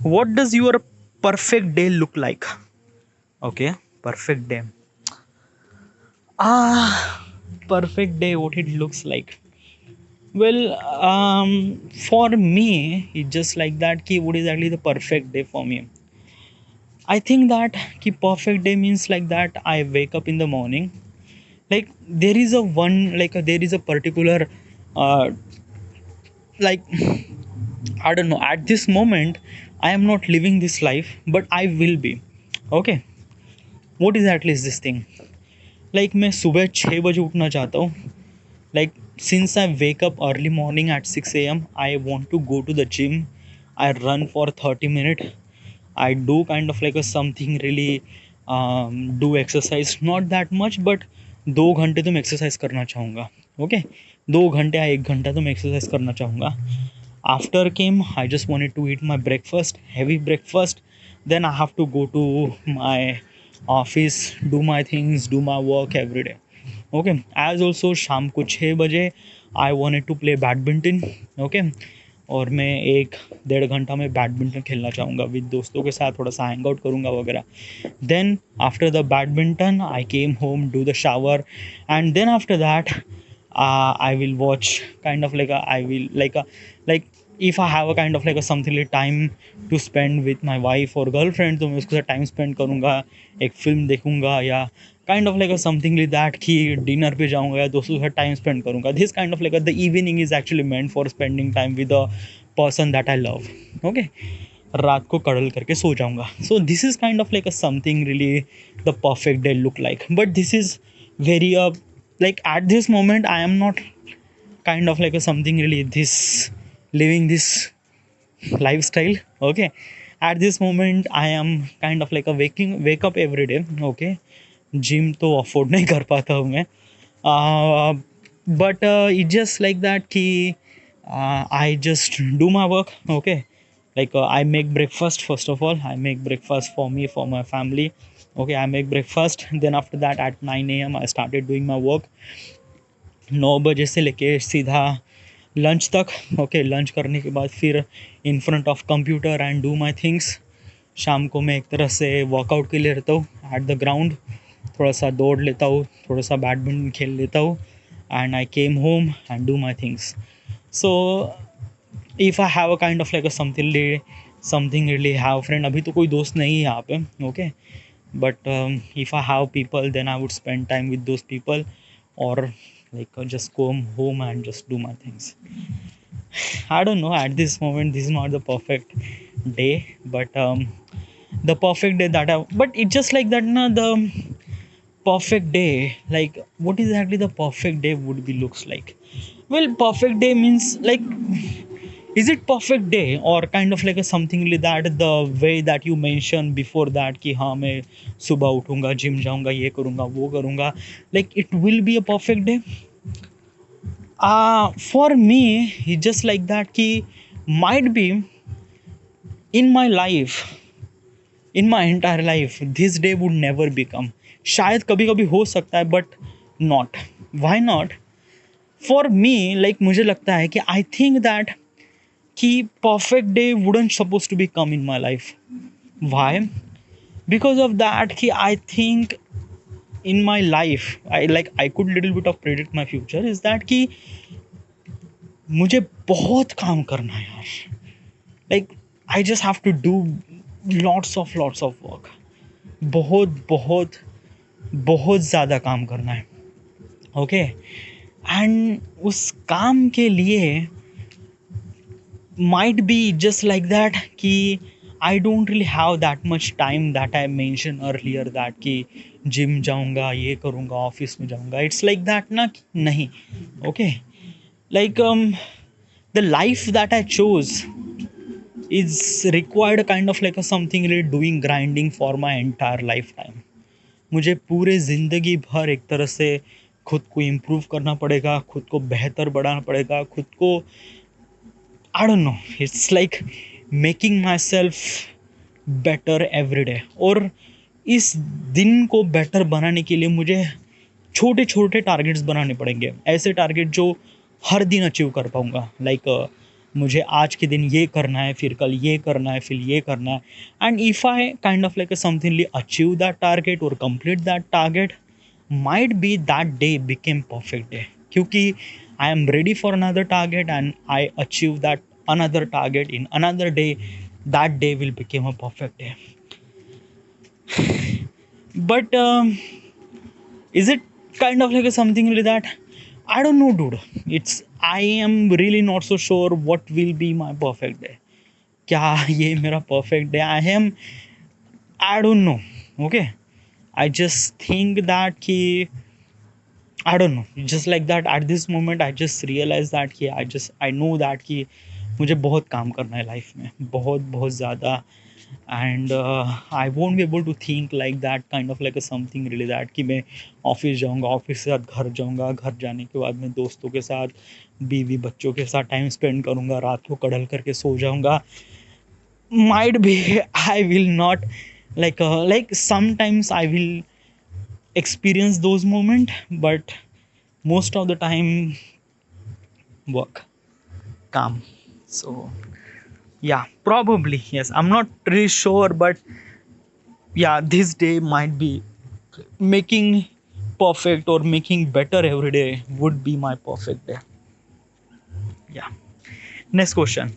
What does your perfect day look like? Okay, perfect day. Ah, perfect day, what it looks like. Well, for me, it's just like that. Ki what is actually the perfect day for me? I think that ki perfect day means like that. I wake up in the morning. Like there is a one, like there is a particular, uh, like I don't know. At this moment, I am not living this life, but I will be. Okay. What exactly is this thing? Like मैं सुबह 6 बजे उठना चाहता हूँ. Like since I wake up early morning at 6 a.m., I want to go to the gym. I run for 30 minutes. I do kind of like a something really, do exercise, not that much, but 2 घंटे तो मैं exercise करना चाहूँगा. Okay, 2 घंटे या 1 घंटा तो मैं एक्सरसाइज करना चाहूँगा. After came, I just wanted to eat my breakfast, heavy breakfast. Then I have to go to my office, do my things, do my work every day. Okay. As also शाम को 6 बजे I wanted to play badminton. Okay. और मैं 1 डेढ़ घंटा में badminton खेलना चाहूँगा विद दोस्तों के साथ, थोड़ा सा हैंग आउट करूँगा वगैरह. Then after the badminton I came home, do the shower, and then after that I will watch kind of like a I will like if I have a kind of like a something like time to spend with my wife or girlfriend, तो मैं उसके साथ time spend करूँगा, एक film देखूँगा, या kind of like something like that कि dinner पे जाऊँगा या दोस्तों के साथ टाइम स्पेंड करूँगा. This kind of like the evening is actually meant for spending time with a person that I love. Okay, रात को कडल करके सो जाऊँगा. So this is kind of like a something really the perfect day look like. But this is very like at this moment I am not kind of like a something really this living this lifestyle. Okay, at this moment I am kind of like a wake up every day. Okay, gym तो afford नहीं कर पाता हूँ मैं, but it's just like that कि I just do my work. Okay, like I make breakfast. First of all, I make breakfast for me, for my family. Okay, I make breakfast, then after that at 9 a.m. I started doing my work. 9 बजे से लेके सीधा lunch तक. Okay, lunch करने के बाद फिर in front of computer and do my things. शाम को मैं एक तरह से वर्कआउट के लिए रहता हूँ एट द ग्राउंड. थोड़ा सा दौड़ लेता हूँ, थोड़ा सा बैडमिंटन खेल लेता हूँ, and I came home and do my things. So if I have a kind of like a something really have friend. अभी तो कोई दोस्त नहीं है यहाँ पे. Okay, but if I have people, then I would spend time with those people, or like just go home and just do my things. I don't know, at this moment this is not the perfect day, but the perfect day that I, but it's just like that na, the perfect day, like what exactly the perfect day would be looks like. Well, perfect day means like, is it perfect day or kind of like a something like that, the way that you mentioned before that कि हाँ मैं सुबह उठूँगा, gym जाऊँगा, ये करूँगा, वो करूँगा, like it will be a perfect day. For me it's just like that कि might be in my life, in my entire life this day would never become. शायद कभी कभी हो सकता है, but not. Why not? For me, like मुझे लगता है कि I think that कि perfect day wouldn't supposed to be come in my life. Why? Because of that कि I think in my life I could little bit of predict my future is that कि मुझे बहुत काम करना है यार. Like I just have to do lots of work. बहुत बहुत बहुत ज़्यादा काम करना है. ओके, एंड उस काम के लिए might be just like that कि I don't really have that much time that I mentioned earlier that कि जिम जाऊँगा, ये करूँगा, ऑफिस में जाऊँगा. इट्स लाइक दैट ना कि नहीं. Okay, like the life that I chose is required kind of like a something really doing grinding for my entire lifetime. मुझे पूरे ज़िंदगी भर एक तरह से खुद को इम्प्रूव करना पड़ेगा, खुद को बेहतर बनाना पड़ेगा, खुद को I don't know, it's like making myself better every day. और इस दिन को बेटर बनाने के लिए मुझे छोटे छोटे टारगेट्स बनाने पड़ेंगे, ऐसे टारगेट जो हर दिन अचीव कर पाऊँगा. लाइक मुझे आज के दिन ये करना है, फिर कल ये करना है, फिर ये करना है, and if I kind of like somethingly achieve that target और complete that target, might be that day became perfect day, क्योंकि I am ready for another target and I achieve that another target in another day, that day will become a perfect day. But is it kind of like a something like that? I don't know, dude. It's I am really not so sure what will be my perfect day. क्या ये मेरा perfect day? I don't know. Okay. I just think that कि I don't know, just like that at this moment I just realize that कि I know that कि मुझे बहुत काम करना है लाइफ में, बहुत बहुत ज़्यादा, and I won't be able to think like that kind of like a something really that कि मैं ऑफिस जाऊंगा, ऑफिस के साथ घर जाऊंगा, घर जाने के बाद मैं दोस्तों के साथ, बीवी बच्चों के साथ टाइम स्पेंड करूंगा, रात को कड़ल करके सो जाऊंगा. Might be I will not like sometimes I will experience those moments, but most of the time work, calm. So yeah, probably yes, I'm not really sure, but yeah, this day might be making perfect or making better every day would be my perfect day. Yeah. Next question.